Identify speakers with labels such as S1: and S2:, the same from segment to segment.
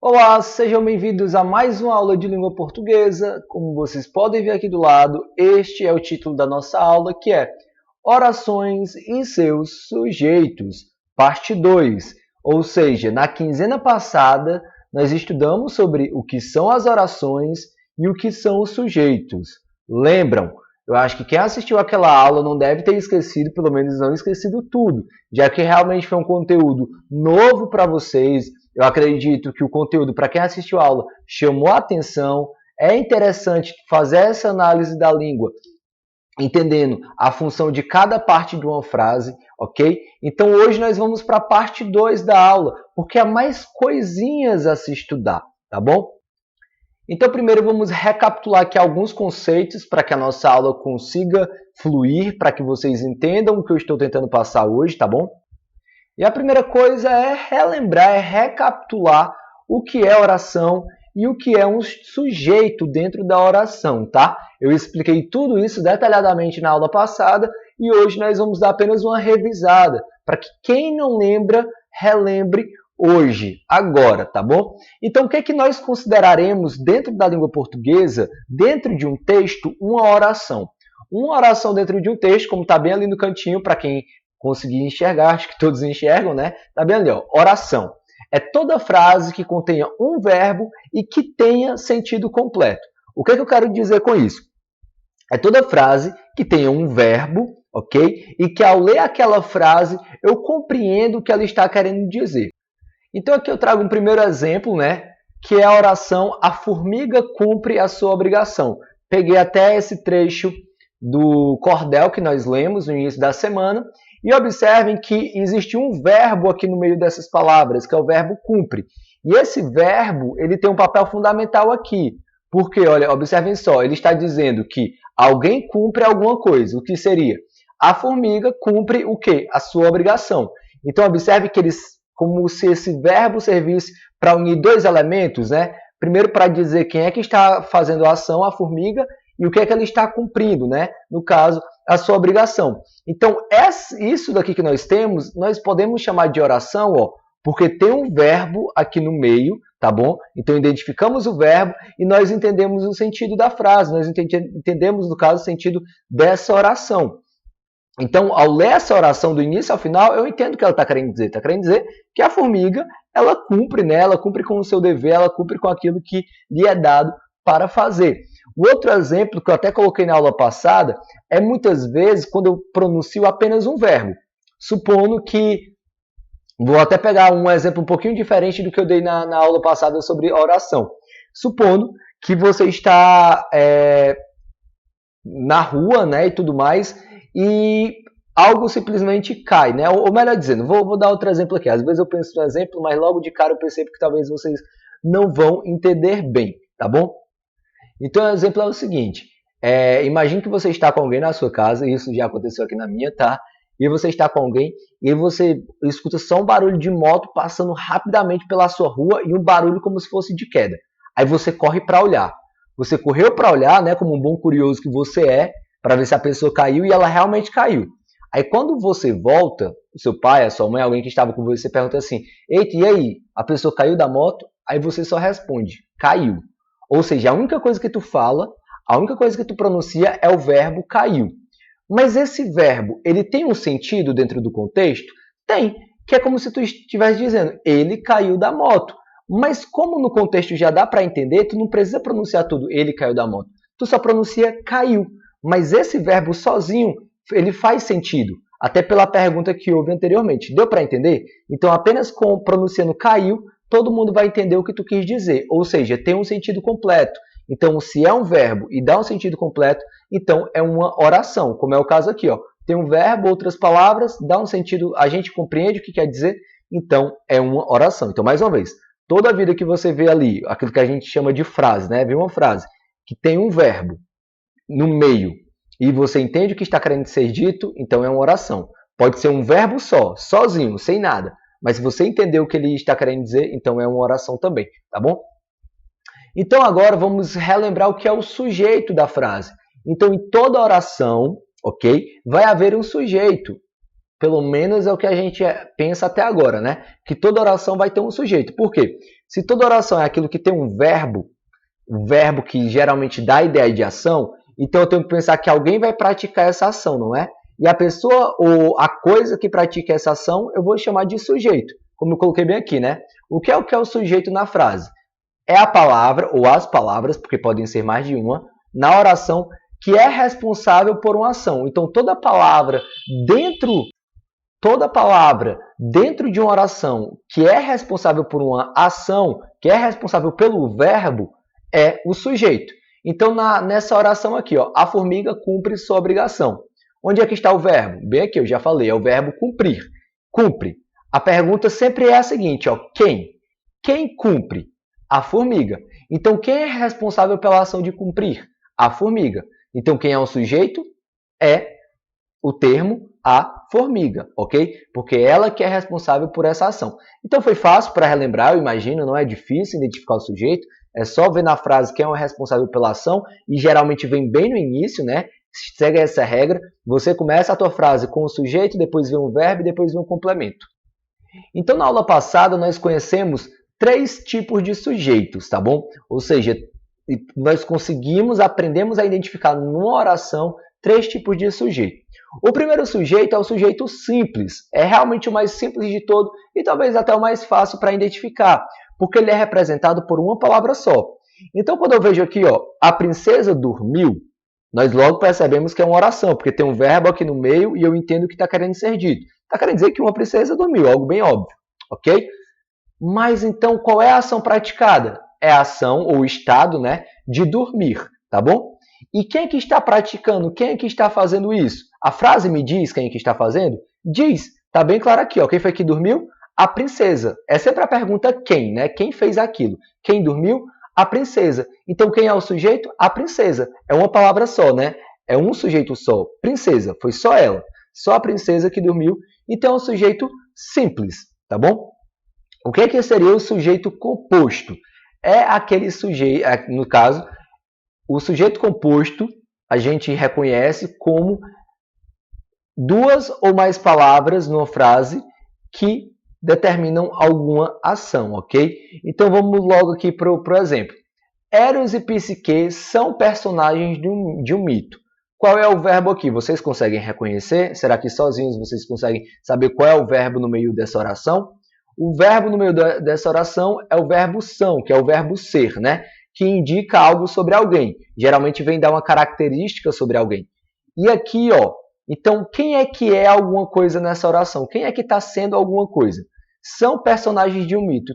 S1: Olá, sejam bem-vindos a mais uma aula de língua portuguesa. Como vocês podem ver aqui do lado, este é o título da nossa aula, que é Orações e seus sujeitos, parte 2. Ou seja, na quinzena passada, nós estudamos sobre o que são as orações e o que são os sujeitos. Lembram? Eu acho que quem assistiu aquela aula não deve ter esquecido, pelo menos não esquecido tudo, já que realmente foi um conteúdo novo para vocês. Eu acredito que o conteúdo, para quem assistiu a aula, chamou a atenção. É interessante fazer essa análise da língua, entendendo a função de cada parte de uma frase, ok? Então hoje nós vamos para a parte 2 da aula, porque há mais coisinhas a se estudar, tá bom? Então primeiro vamos recapitular aqui alguns conceitos para que a nossa aula consiga fluir, para que vocês entendam o que eu estou tentando passar hoje, tá bom? E a primeira coisa é relembrar, é recapitular o que é oração e o que é um sujeito dentro da oração, tá? Eu expliquei tudo isso detalhadamente na aula passada e hoje nós vamos dar apenas uma revisada, para que quem não lembra, relembre hoje, agora, tá bom? Então, o que é que nós consideraremos dentro da língua portuguesa, dentro de um texto, uma oração? Uma oração dentro de um texto, como está bem ali no cantinho, para quem conseguir enxergar, acho que todos enxergam, né? Tá bem ali, ó. Oração. É toda frase que contenha um verbo e que tenha sentido completo. O que é que eu quero dizer com isso? É toda frase que tenha um verbo, ok? E que ao ler aquela frase, eu compreendo o que ela está querendo dizer. Então aqui eu trago um primeiro exemplo, né? Que é a oração "A formiga cumpre a sua obrigação". Peguei até esse trecho do cordel que nós lemos no início da semana. E observem que existe um verbo aqui no meio dessas palavras, que é o verbo cumpre. E esse verbo, ele tem um papel fundamental aqui. Porque, olha, observem só, ele está dizendo que alguém cumpre alguma coisa. O que seria? A formiga cumpre o quê? A sua obrigação. Então, observe que eles, como se esse verbo servisse para unir dois elementos, né? Primeiro, para dizer quem é que está fazendo a ação, a formiga, e o que é que ela está cumprindo, né? No caso, a sua obrigação. Então, isso daqui que nós temos, nós podemos chamar de oração, ó, porque tem um verbo aqui no meio, tá bom? Então, identificamos o verbo e nós entendemos o sentido da frase, nós entendemos, no caso, o sentido dessa oração. Então, ao ler essa oração do início ao final, eu entendo o que ela está querendo dizer. Está querendo dizer que a formiga, ela cumpre, né? Ela cumpre com o seu dever, ela cumpre com aquilo que lhe é dado para fazer. O outro exemplo que eu até coloquei na aula passada é muitas vezes quando eu pronuncio apenas um verbo. Supondo que, vou até pegar um exemplo um pouquinho diferente do que eu dei na aula passada sobre oração. Supondo que você está na rua, né, e tudo mais, e algo simplesmente cai, né? Ou melhor dizendo, vou dar outro exemplo aqui. Às vezes eu penso no exemplo, mas logo de cara eu percebo que talvez vocês não vão entender bem, tá bom? Então, o exemplo é o seguinte. Imagine que você está com alguém na sua casa, e isso já aconteceu aqui na minha, tá? E você está com alguém e você escuta só um barulho de moto passando rapidamente pela sua rua e um barulho como se fosse de queda. Aí você corre para olhar. Você correu para olhar, né, como um bom curioso que você é, para ver se a pessoa caiu e ela realmente caiu. Aí quando você volta, o seu pai, a sua mãe, alguém que estava com você, pergunta assim: "Eita, e aí? A pessoa caiu da moto?" Aí você só responde: "Caiu." Ou seja, a única coisa que tu fala, a única coisa que tu pronuncia é o verbo caiu. Mas esse verbo, ele tem um sentido dentro do contexto? Tem, que é como se tu estivesse dizendo, ele caiu da moto. Mas como no contexto já dá para entender, tu não precisa pronunciar tudo, ele caiu da moto. Tu só pronuncia caiu. Mas esse verbo sozinho, ele faz sentido. Até pela pergunta que houve anteriormente. Deu para entender? Então, apenas pronunciando caiu, todo mundo vai entender o que tu quis dizer. Ou seja, tem um sentido completo. Então, se é um verbo e dá um sentido completo, então é uma oração, como é o caso aqui, ó. Tem um verbo, outras palavras, dá um sentido, a gente compreende o que quer dizer, então é uma oração. Então, mais uma vez, toda a vida que você vê ali, aquilo que a gente chama de frase, né? Vê uma frase que tem um verbo no meio e você entende o que está querendo ser dito, então é uma oração. Pode ser um verbo só, sozinho, sem nada. Mas se você entender o que ele está querendo dizer, então é uma oração também, tá bom? Então agora vamos relembrar o que é o sujeito da frase. Então em toda oração, ok, vai haver um sujeito. Pelo menos é o que a gente pensa até agora, né? Que toda oração vai ter um sujeito. Por quê? Se toda oração é aquilo que tem um verbo que geralmente dá a ideia de ação, então eu tenho que pensar que alguém vai praticar essa ação, não é? E a pessoa ou a coisa que pratica essa ação, eu vou chamar de sujeito, como eu coloquei bem aqui, né? O que é o sujeito na frase? É a palavra ou as palavras, porque podem ser mais de uma, na oração que é responsável por uma ação. Então toda palavra dentro de uma oração que é responsável por uma ação, que é responsável pelo verbo, é o sujeito. Então, nessa oração aqui, ó, a formiga cumpre sua obrigação. Onde é que está o verbo? Bem aqui, eu já falei, é o verbo cumprir. Cumpre. A pergunta sempre é a seguinte, ó, quem? Quem cumpre? A formiga. Então, quem é responsável pela ação de cumprir? A formiga. Então, quem é o sujeito? É o termo a formiga, ok? Porque ela que é responsável por essa ação. Então foi fácil para relembrar, eu imagino, não é difícil identificar o sujeito, é só ver na frase quem é o responsável pela ação e geralmente vem bem no início, né? Segue essa regra, você começa a tua frase com o sujeito, depois vem um verbo e depois vem um complemento. Então na aula passada nós conhecemos 3 tipos de sujeitos, tá bom? Ou seja, nós aprendemos a identificar numa oração 3 tipos de sujeito. O primeiro sujeito é o sujeito simples, é realmente o mais simples de todo e talvez até o mais fácil para identificar, porque ele é representado por uma palavra só. Então, quando eu vejo aqui, ó, a princesa dormiu, nós logo percebemos que é uma oração, porque tem um verbo aqui no meio e eu entendo que está querendo ser dito. Está querendo dizer que uma princesa dormiu, algo bem óbvio, ok? Mas então, qual é a ação praticada? É a ação ou estado, né, de dormir, tá bom? E quem é que está praticando? Quem é que está fazendo isso? A frase me diz quem é que está fazendo? Diz. Está bem claro aqui. Ó. Quem foi que dormiu? A princesa. É sempre a pergunta quem, né? Quem fez aquilo? Quem dormiu? A princesa. Então, quem é o sujeito? A princesa. É uma palavra só, né? É um sujeito só. Princesa. Foi só ela. Só a princesa que dormiu. Então, é um sujeito simples. Tá bom? O que seria o sujeito composto? É aquele sujeito, no caso, o sujeito composto a gente reconhece como 2 ou mais palavras numa frase que determinam alguma ação, ok? Então vamos logo aqui para o exemplo. Eros e Psique são personagens de um mito. Qual é o verbo aqui? Vocês conseguem reconhecer? Será que sozinhos vocês conseguem saber qual é o verbo no meio dessa oração? O verbo no meio dessa oração é o verbo são, que é o verbo ser, né? Que indica algo sobre alguém. Geralmente vem dar uma característica sobre alguém. E aqui, ó, então quem é que é alguma coisa nessa oração? Quem é que está sendo alguma coisa? São personagens de um mito.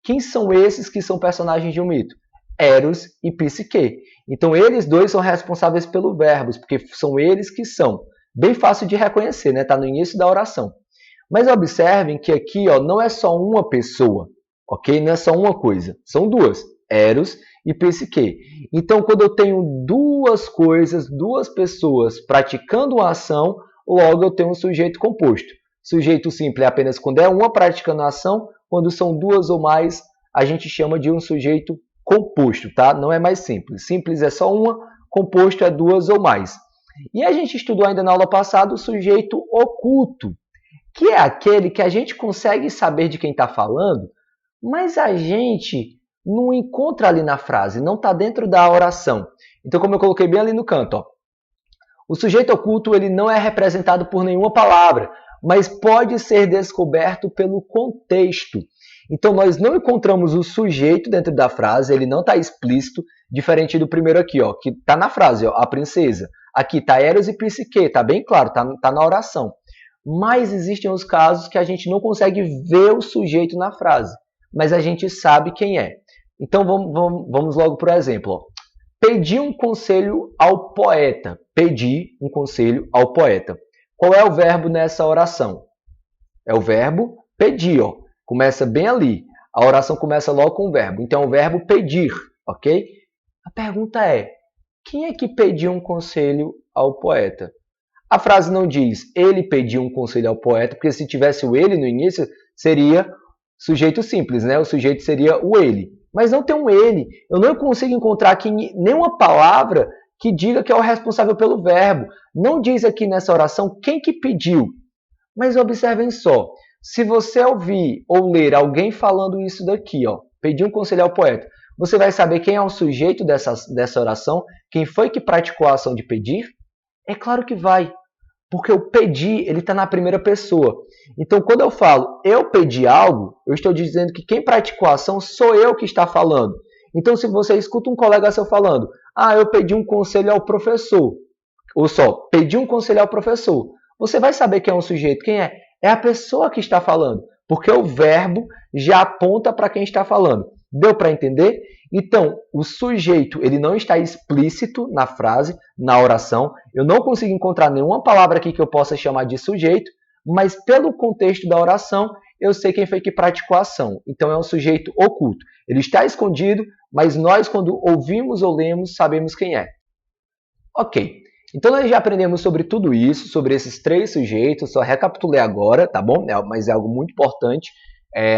S1: Quem são esses que são personagens de um mito? Eros e Psique. Então eles dois são responsáveis pelo verbo, porque são eles que são. Bem fácil de reconhecer, né? Está no início da oração. Mas observem que aqui, ó, não é só uma pessoa, ok? Não é só uma coisa, são 2, Eros e Psique. Então, quando eu tenho 2 coisas, 2 pessoas praticando uma ação, logo eu tenho um sujeito composto. Sujeito simples é apenas quando é uma praticando a ação, quando são 2 ou mais, a gente chama de um sujeito composto, tá? Não é mais simples. Simples é só uma, composto é 2 ou mais. E a gente estudou ainda na aula passada o sujeito oculto, que é aquele que a gente consegue saber de quem está falando, mas a gente não encontra ali na frase, não está dentro da oração. Então, como eu coloquei bem ali no canto, ó, o sujeito oculto ele não é representado por nenhuma palavra, mas pode ser descoberto pelo contexto. Então, nós não encontramos o sujeito dentro da frase, ele não está explícito, diferente do primeiro aqui, ó, que está na frase, ó, a princesa. Aqui está Eros e Psique, está bem claro, está na oração. Mas existem os casos que a gente não consegue ver o sujeito na frase, mas a gente sabe quem é. Então vamos logo para o exemplo. Ó. Pedi um conselho ao poeta. Pedi um conselho ao poeta. Qual é o verbo nessa oração? É o verbo pedir. Ó. Começa bem ali. A oração começa logo com o verbo. Então é o verbo pedir, ok? A pergunta é, quem é que pediu um conselho ao poeta? A frase não diz ele pediu um conselho ao poeta, porque se tivesse o ele no início, seria sujeito simples, né? O sujeito seria o ele. Mas não tem um ele. Eu não consigo encontrar aqui nenhuma palavra que diga que é o responsável pelo verbo. Não diz aqui nessa oração quem que pediu. Mas observem só, se você ouvir ou ler alguém falando isso daqui, ó, pedir um conselho ao poeta, você vai saber quem é o sujeito dessa oração, quem foi que praticou a ação de pedir? É claro que vai, porque o pedir, ele está na primeira pessoa. Então, quando eu falo eu pedi algo, eu estou dizendo que quem praticou a ação sou eu que está falando. Então, se você escuta um colega seu falando, eu pedi um conselho ao professor, ou só, pedi um conselho ao professor, você vai saber quem é o sujeito, quem é? É a pessoa que está falando, porque o verbo já aponta para quem está falando. Deu para entender? Então, o sujeito ele não está explícito na frase, na oração. Eu não consigo encontrar nenhuma palavra aqui que eu possa chamar de sujeito, mas pelo contexto da oração, eu sei quem foi que praticou a ação. Então, é um sujeito oculto. Ele está escondido, mas nós, quando ouvimos ou lemos, sabemos quem é. Ok. Então, nós já aprendemos sobre tudo isso, sobre esses três sujeitos. Só recapitulei agora, tá bom? Mas é algo muito importante,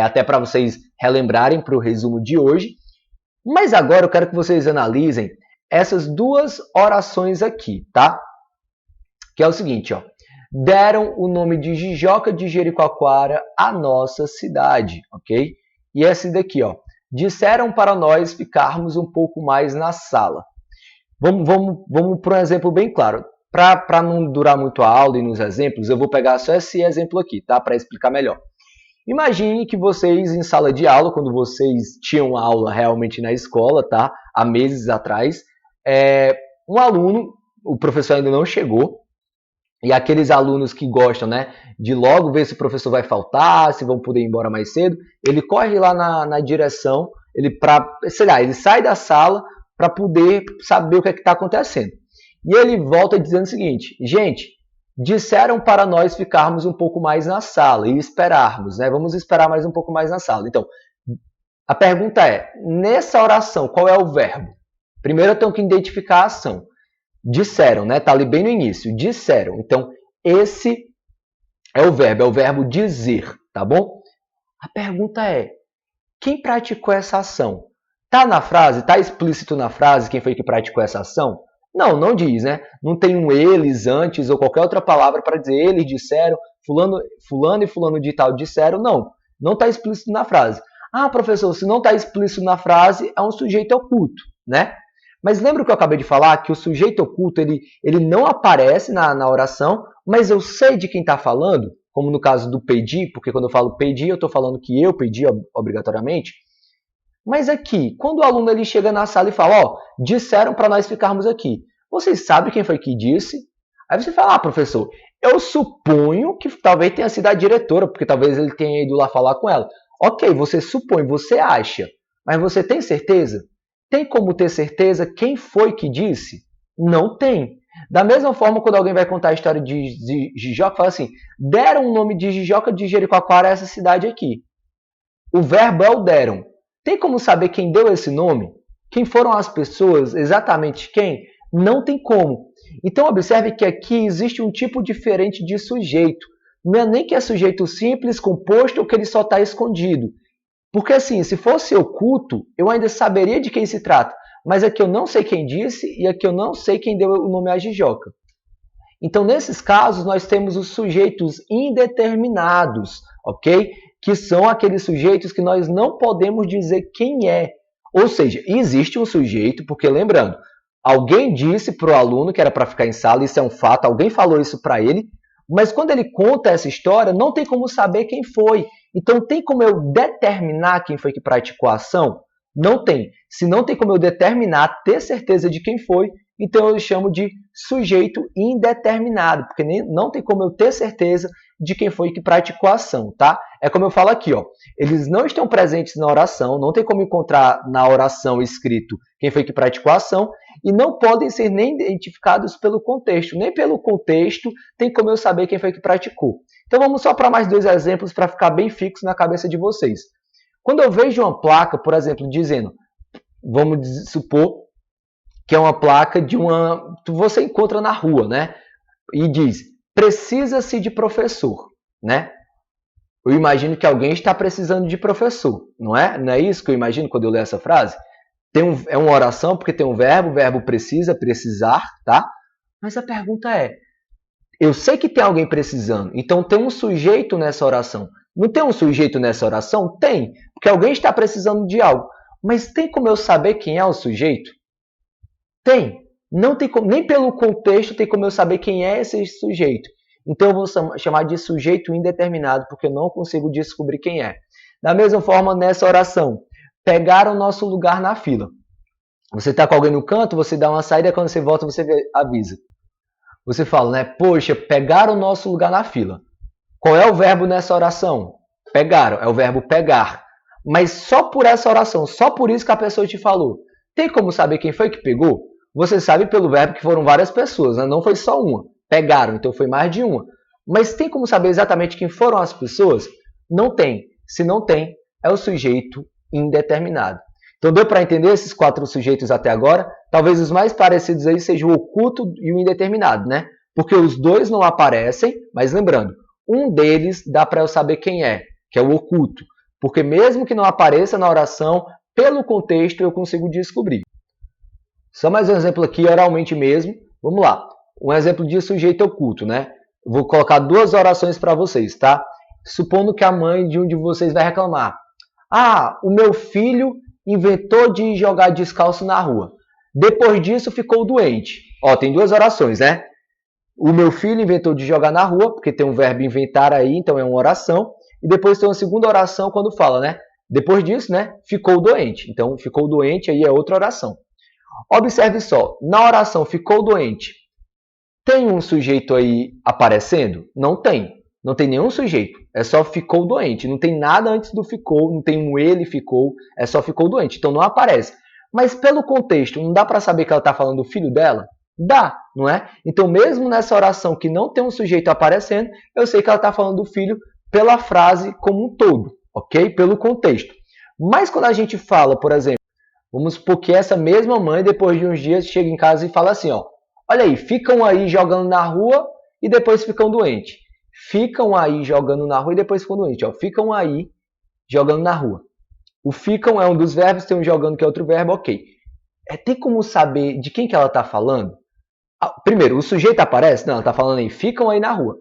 S1: até para vocês relembrarem para o resumo de hoje. Mas agora eu quero que vocês analisem essas duas orações aqui, tá? Que é o seguinte, ó. Deram o nome de Jijoca de Jericoacoara à nossa cidade, ok? E esse daqui, ó. Disseram para nós ficarmos um pouco mais na sala. Vamos para um exemplo bem claro. Para não durar muito a aula e nos exemplos, eu vou pegar só esse exemplo aqui, tá? Para explicar melhor. Imagine que vocês, em sala de aula, quando vocês tinham aula realmente na escola, tá? Há meses atrás, um aluno, o professor ainda não chegou, e aqueles alunos que gostam, né, de logo ver se o professor vai faltar, se vão poder ir embora mais cedo, ele corre lá na direção, ele sai da sala para poder saber o que está acontecendo. E ele volta dizendo o seguinte, gente, disseram para nós ficarmos um pouco mais na sala e esperarmos, né? Vamos esperar mais um pouco mais na sala. Então, a pergunta é, nessa oração, qual é o verbo? Primeiro eu tenho que identificar a ação. Disseram, né? Está ali bem no início. Disseram. Então, esse é o verbo dizer, tá bom? A pergunta é, quem praticou essa ação? Tá na frase? Tá explícito na frase quem foi que praticou essa ação? Não, não diz, né? Não tem um eles antes ou qualquer outra palavra para dizer eles disseram, fulano e fulano de tal disseram. Não está explícito na frase. Professor, se não está explícito na frase, é um sujeito oculto, né? Mas lembra o que eu acabei de falar? Que o sujeito oculto ele não aparece na oração, mas eu sei de quem está falando, como no caso do pedir, porque quando eu falo pedir, eu estou falando que eu pedi obrigatoriamente. Mas aqui, quando o aluno ele chega na sala e fala, disseram para nós ficarmos aqui. Vocês sabem quem foi que disse? Aí você fala, professor, eu suponho que talvez tenha sido a diretora, porque talvez ele tenha ido lá falar com ela. Ok, você supõe, você acha, mas você tem certeza? Tem como ter certeza quem foi que disse? Não tem. Da mesma forma, quando alguém vai contar a história de Jijoca, fala assim, deram o nome de Jijoca de Jericoacoara a essa cidade aqui. O verbo é o deram. Tem como saber quem deu esse nome? Quem foram as pessoas? Exatamente quem? Não tem como. Então, observe que aqui existe um tipo diferente de sujeito. Não é nem que é sujeito simples, composto, ou que ele só está escondido. Porque assim, se fosse oculto, eu ainda saberia de quem se trata. Mas aqui eu não sei quem disse e aqui eu não sei quem deu o nome a Jijoca. Então, nesses casos, nós temos os sujeitos indeterminados, ok? Que são aqueles sujeitos que nós não podemos dizer quem é. Ou seja, existe um sujeito, porque lembrando, alguém disse para o aluno que era para ficar em sala, isso é um fato, alguém falou isso para ele, mas quando ele conta essa história, não tem como saber quem foi. Então, tem como eu determinar quem foi que praticou a ação? Não tem. Se não tem como eu determinar, ter certeza de quem foi, então eu chamo de sujeito indeterminado, porque não tem como eu ter certeza de quem foi que praticou a ação, tá? É como eu falo aqui, ó. Eles não estão presentes na oração, não tem como encontrar na oração escrito quem foi que praticou a ação, e não podem ser nem identificados pelo contexto. Nem pelo contexto tem como eu saber quem foi que praticou. Então vamos só para mais dois exemplos para ficar bem fixo na cabeça de vocês. Quando eu vejo uma placa, por exemplo, dizendo, vamos supor que é uma placa de uma... Você encontra na rua, né? E diz, precisa-se de professor, né? Eu imagino que alguém está precisando de professor, não é? Não é isso que eu imagino quando eu leio essa frase? É uma oração porque tem um verbo, o verbo precisa, precisar, tá? Mas a pergunta é, Eu sei que tem alguém precisando, então tem um sujeito nessa oração. Não tem um sujeito nessa oração? Tem, porque alguém está precisando de algo. Mas tem como eu saber quem é o sujeito? Tem. Não tem como, nem pelo contexto tem como eu saber quem é esse sujeito. Então eu vou chamar de sujeito indeterminado, porque eu não consigo descobrir quem é. Da mesma forma, nessa oração, pegaram o nosso lugar na fila. Você está com alguém no canto, você dá uma saída, quando você volta, você avisa. Você fala, né? Poxa, pegaram o nosso lugar na fila. Qual é o verbo nessa oração? Pegaram, é o verbo pegar. Mas só por essa oração, só por isso que a pessoa te falou. Tem como saber quem foi que pegou? Você sabe pelo verbo que foram várias pessoas, né? Não foi só uma. Pegaram, então foi mais de uma. Mas tem como saber exatamente quem foram as pessoas? Não tem. Se não tem, é o sujeito indeterminado. Então deu para entender esses 4 sujeitos até agora? Talvez os mais parecidos aí sejam o oculto e o indeterminado, né? Porque os dois não aparecem, mas lembrando, um deles dá para eu saber quem é, que é o oculto. Porque mesmo que não apareça na oração, pelo contexto eu consigo descobrir. Só mais um exemplo aqui, oralmente mesmo. Vamos lá. Um exemplo de sujeito oculto, né? Vou colocar 2 orações para vocês, tá? Supondo que a mãe de um de vocês vai reclamar. Ah, o meu filho inventou de jogar descalço na rua. Depois disso ficou doente. Ó, tem 2 orações, né? O meu filho inventou de jogar na rua, porque tem um verbo inventar aí, então é uma oração. E depois tem uma segunda oração quando fala, né? Depois disso, né? Ficou doente. Então, ficou doente aí é outra oração. Observe só, na oração ficou doente, tem um sujeito aí aparecendo? Não tem. Não tem nenhum sujeito. É só ficou doente. Não tem nada antes do ficou, não tem um ele ficou, é só ficou doente. Então não aparece. Mas pelo contexto, não dá para saber que ela está falando do filho dela? Dá, não é? Então mesmo nessa oração que não tem um sujeito aparecendo, eu sei que ela está falando do filho pela frase como um todo, ok? Pelo contexto. Mas quando a gente fala, por exemplo, vamos supor que essa mesma mãe, depois de uns dias, chega em casa e fala assim, ó, olha aí, ficam aí jogando na rua e depois ficam doentes. Ficam aí jogando na rua e depois ficam doentes. Ó, ficam aí jogando na rua. O ficam é um dos verbos, tem um jogando que é outro verbo, ok. Tem como saber de quem que ela está falando? Primeiro, o sujeito aparece? Não, ela está falando aí, ficam aí na rua.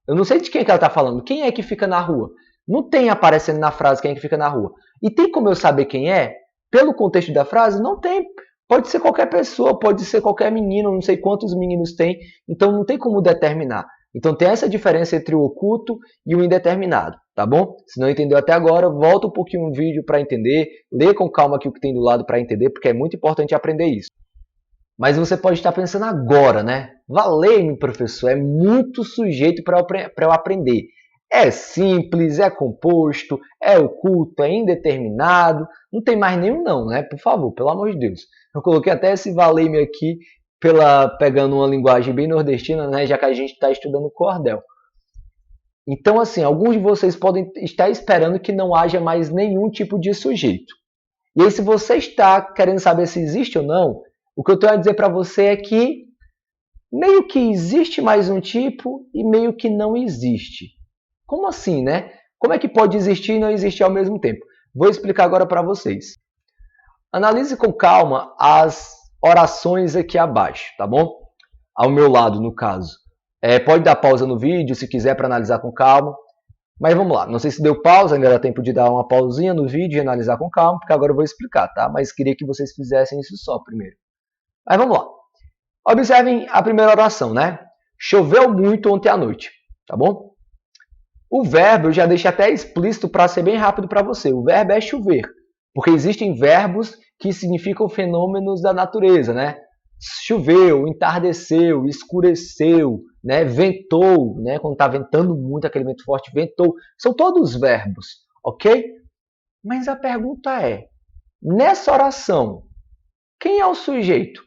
S1: Eu não sei de quem que ela está falando. Quem é que fica na rua? Não tem aparecendo na frase quem é que fica na rua. E tem como eu saber quem é? Pelo contexto da frase? Não tem. Pode ser qualquer pessoa, pode ser qualquer menino, não sei quantos meninos tem, então não tem como determinar. Então tem essa diferença entre o oculto e o indeterminado, tá bom? Se não entendeu até agora, volta um pouquinho no vídeo para entender, lê com calma aqui o que tem do lado para entender, porque é muito importante aprender isso. Mas você pode estar pensando agora, né? Valeu-me, professor, é muito sujeito para eu aprender. É simples, é composto, é oculto, é indeterminado. Não tem mais nenhum não, né? Por favor, pelo amor de Deus. Eu coloquei até esse valei-me aqui, pegando uma linguagem bem nordestina, né? Já que a gente está estudando cordel. Então, assim, alguns de vocês podem estar esperando que não haja mais nenhum tipo de sujeito. E aí, se você está querendo saber se existe ou não, o que eu tenho a dizer para você é que meio que existe mais um tipo e meio que não existe. Como assim, né? Como é que pode existir e não existir ao mesmo tempo? Vou explicar agora para vocês. Analise com calma as orações aqui abaixo, tá bom? Ao meu lado, no caso. Pode dar pausa no vídeo se quiser para analisar com calma. Mas vamos lá, não sei se deu pausa, ainda dá tempo de dar uma pausinha no vídeo e analisar com calma, porque agora eu vou explicar, tá? Mas queria que vocês fizessem isso só primeiro. Mas vamos lá. Observem a primeira oração, né? Choveu muito ontem à noite, tá bom? O verbo eu já deixo até explícito para ser bem rápido para você. O verbo é chover, porque existem verbos que significam fenômenos da natureza, né? Choveu, entardeceu, escureceu, né? Ventou, né? Quando está ventando muito, aquele vento forte, ventou. São todos verbos, ok? Mas a pergunta é, nessa oração, quem é o sujeito?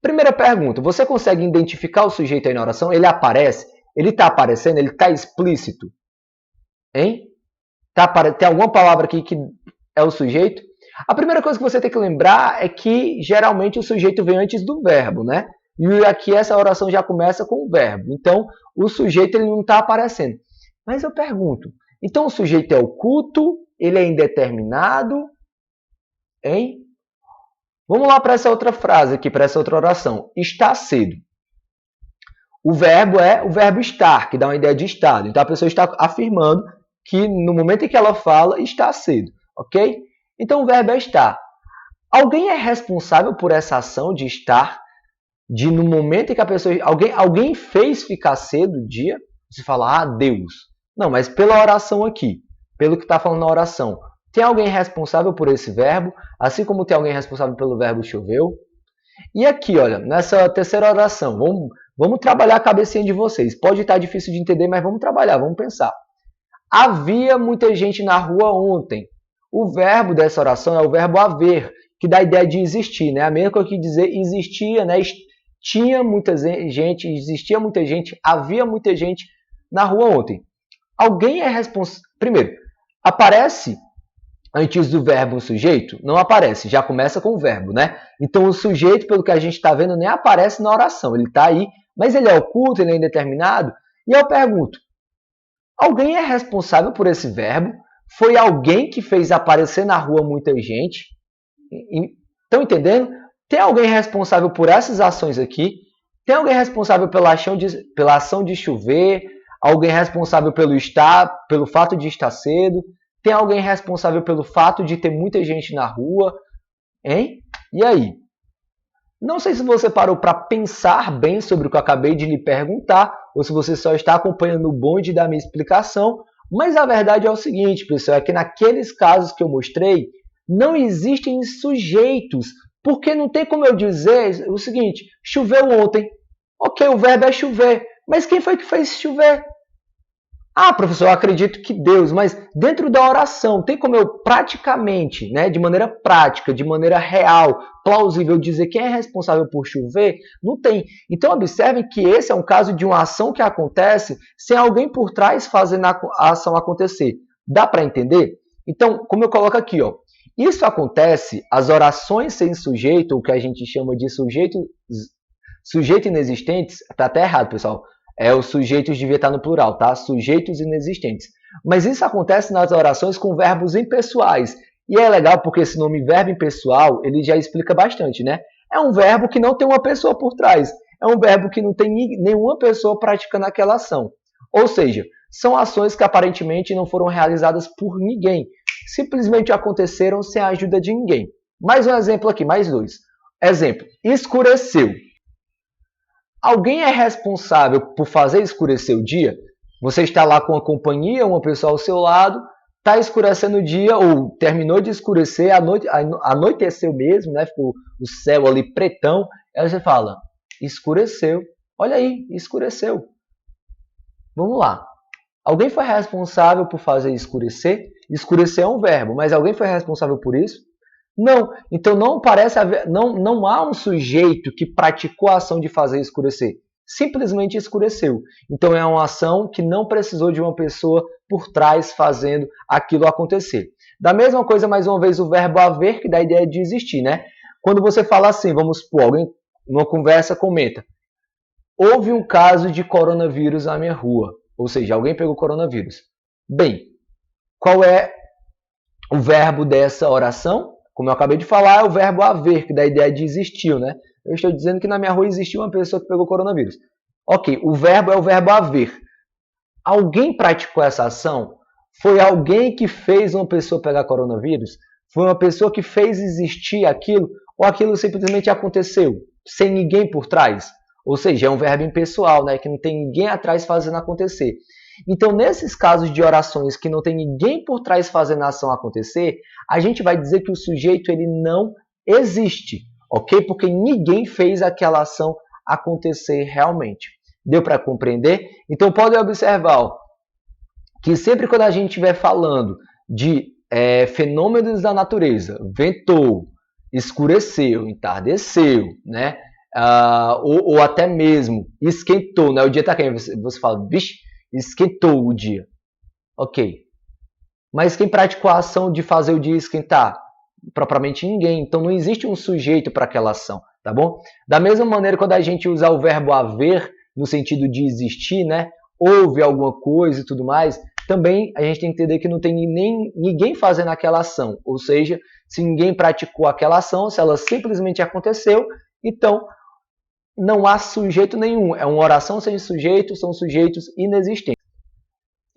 S1: Primeira pergunta, você consegue identificar o sujeito aí na oração? Ele aparece? Ele está aparecendo? Ele está explícito? Hein? Tem alguma palavra aqui que é o sujeito? A primeira coisa que você tem que lembrar é que geralmente o sujeito vem antes do verbo, né? E aqui essa oração já começa com o verbo. Então, o sujeito ele não está aparecendo. Mas eu pergunto, então o sujeito é oculto? Ele é indeterminado? Hein? Vamos lá para essa outra frase aqui, para essa outra oração. Está cedo. O verbo é o verbo estar, que dá uma ideia de estado. Então a pessoa está afirmando que no momento em que ela fala, está cedo, ok? Então o verbo é estar. Alguém é responsável por essa ação de estar, de no momento em que a pessoa... Alguém fez ficar cedo o dia? Você fala, ah, Deus. Não, mas pela oração aqui, pelo que está falando na oração, tem alguém responsável por esse verbo, assim como tem alguém responsável pelo verbo choveu? E aqui, olha, nessa terceira oração, vamos trabalhar a cabecinha de vocês. Pode estar difícil de entender, mas vamos trabalhar, vamos pensar. Havia muita gente na rua ontem. O verbo dessa oração é o verbo haver, que dá a ideia de existir, né? A mesma coisa que dizer existia, né? Tinha muita gente, existia muita gente, havia muita gente na rua ontem. Alguém é responsável... Primeiro, aparece antes do verbo um sujeito? Não aparece, já começa com o verbo, né? Então o sujeito, pelo que a gente está vendo, nem aparece na oração. Ele está aí, mas ele é oculto, ele é indeterminado. E eu pergunto, alguém é responsável por esse verbo? Foi alguém que fez aparecer na rua muita gente? Estão entendendo? Tem alguém responsável por essas ações aqui? Tem alguém responsável pela ação de chover? Alguém responsável pelo fato de estar cedo? Tem alguém responsável pelo fato de ter muita gente na rua? Hein? E aí? Não sei se você parou para pensar bem sobre o que eu acabei de lhe perguntar, ou se você só está acompanhando o bonde da minha explicação, mas a verdade é o seguinte, pessoal, é que naqueles casos que eu mostrei, não existem sujeitos, porque não tem como eu dizer o seguinte, choveu ontem. Ok, o verbo é chover, mas quem foi que fez chover? Ah, professor, eu acredito que Deus, mas dentro da oração, tem como eu praticamente, né, de maneira prática, de maneira real, plausível, dizer quem é responsável por chover? Não tem. Então, observem que esse é um caso de uma ação que acontece sem alguém por trás fazendo a ação acontecer. Dá para entender? Então, como eu coloco aqui, ó, isso acontece, as orações sem sujeito, o que a gente chama de sujeito inexistentes, está até errado, pessoal. Os sujeitos devia estar no plural, tá? Sujeitos inexistentes. Mas isso acontece nas orações com verbos impessoais. E é legal porque esse nome verbo impessoal, ele já explica bastante, né? É um verbo que não tem uma pessoa por trás. É um verbo que não tem nenhuma pessoa praticando aquela ação. Ou seja, são ações que aparentemente não foram realizadas por ninguém. Simplesmente aconteceram sem a ajuda de ninguém. Mais um exemplo aqui, mais dois. Exemplo, escureceu. Alguém é responsável por fazer escurecer o dia? Você está lá com a companhia, uma pessoa ao seu lado, está escurecendo o dia, ou terminou de escurecer, anoiteceu mesmo, né? Ficou o céu ali pretão, aí você fala, escureceu. Olha aí, escureceu. Vamos lá. Alguém foi responsável por fazer escurecer? Escurecer é um verbo, mas alguém foi responsável por isso? Não, então não há um sujeito que praticou a ação de fazer escurecer. Simplesmente escureceu. Então é uma ação que não precisou de uma pessoa por trás fazendo aquilo acontecer. Da mesma coisa, mais uma vez, o verbo haver, que dá a ideia de existir, né? Quando você fala assim, vamos supor, alguém numa conversa comenta, houve um caso de coronavírus na minha rua. Ou seja, alguém pegou coronavírus. Bem, qual é o verbo dessa oração? Como eu acabei de falar, é o verbo haver, que dá a ideia de existiu, né? Eu estou dizendo que na minha rua existiu uma pessoa que pegou coronavírus. Ok, o verbo é o verbo haver. Alguém praticou essa ação? Foi alguém que fez uma pessoa pegar coronavírus? Foi uma pessoa que fez existir aquilo? Ou aquilo simplesmente aconteceu, sem ninguém por trás? Ou seja, é um verbo impessoal, né? Que não tem ninguém atrás fazendo acontecer. Então, nesses casos de orações que não tem ninguém por trás fazendo a ação acontecer, a gente vai dizer que o sujeito ele não existe, ok? Porque ninguém fez aquela ação acontecer realmente. Deu para compreender? Então, pode observar ó, que sempre quando a gente estiver falando de fenômenos da natureza, ventou, escureceu, entardeceu, né? Ou até mesmo esquentou, né? O dia está quente, você fala, vixe, esquentou o dia. Ok. Mas quem praticou a ação de fazer o dia esquentar? Propriamente ninguém. Então não existe um sujeito para aquela ação, tá bom? Da mesma maneira, quando a gente usar o verbo haver, no sentido de existir, né? Houve alguma coisa e tudo mais, também a gente tem que entender que não tem ninguém fazendo aquela ação. Ou seja, se ninguém praticou aquela ação, se ela simplesmente aconteceu, então não há sujeito nenhum. É uma oração sem sujeito, são sujeitos inexistentes.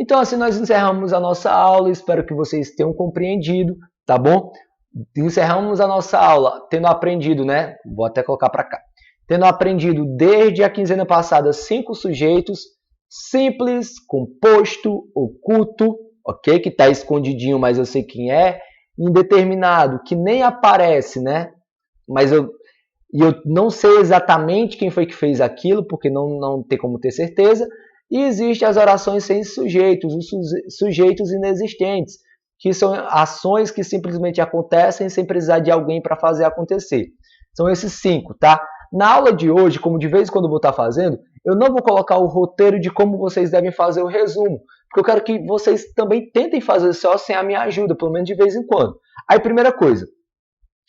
S1: Então, assim nós encerramos a nossa aula. Espero que vocês tenham compreendido, tá bom? Encerramos a nossa aula tendo aprendido, né? Vou até colocar para cá. Tendo aprendido desde a quinzena passada 5 sujeitos: simples, composto, oculto, ok? Que está escondidinho, mas eu sei quem é. Indeterminado, que nem aparece, né? Mas eu não sei exatamente quem foi que fez aquilo, porque não tem como ter certeza. E existem as orações sem sujeitos, os sujeitos inexistentes, que são ações que simplesmente acontecem sem precisar de alguém para fazer acontecer. São esses 5, tá? Na aula de hoje, como de vez em quando eu vou estar fazendo, eu não vou colocar o roteiro de como vocês devem fazer o resumo, porque eu quero que vocês também tentem fazer só sem a minha ajuda, pelo menos de vez em quando. Aí, primeira coisa,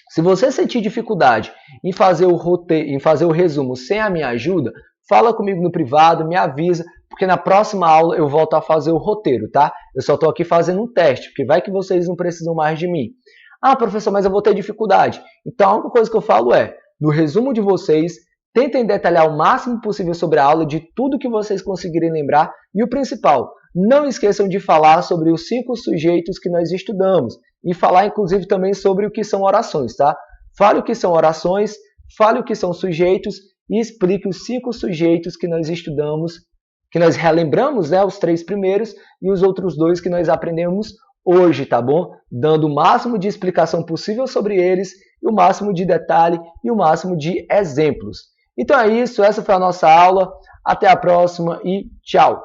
S1: se você sentir dificuldade em fazer o roteiro, em fazer o resumo sem a minha ajuda, fala comigo no privado, me avisa, porque na próxima aula eu volto a fazer o roteiro, tá? Eu só estou aqui fazendo um teste, porque vai que vocês não precisam mais de mim. Ah, professor, mas eu vou ter dificuldade. Então a única coisa que eu falo é, no resumo de vocês, tentem detalhar o máximo possível sobre a aula, de tudo que vocês conseguirem lembrar, e o principal, não esqueçam de falar sobre os 5 sujeitos que nós estudamos, e falar inclusive também sobre o que são orações, tá? Fale o que são orações, fale o que são sujeitos e explique os 5 sujeitos que nós estudamos, que nós relembramos, né, os 3 primeiros e os outros 2 que nós aprendemos hoje, tá bom? Dando o máximo de explicação possível sobre eles, e o máximo de detalhe e o máximo de exemplos. Então é isso, essa foi a nossa aula. Até a próxima e tchau!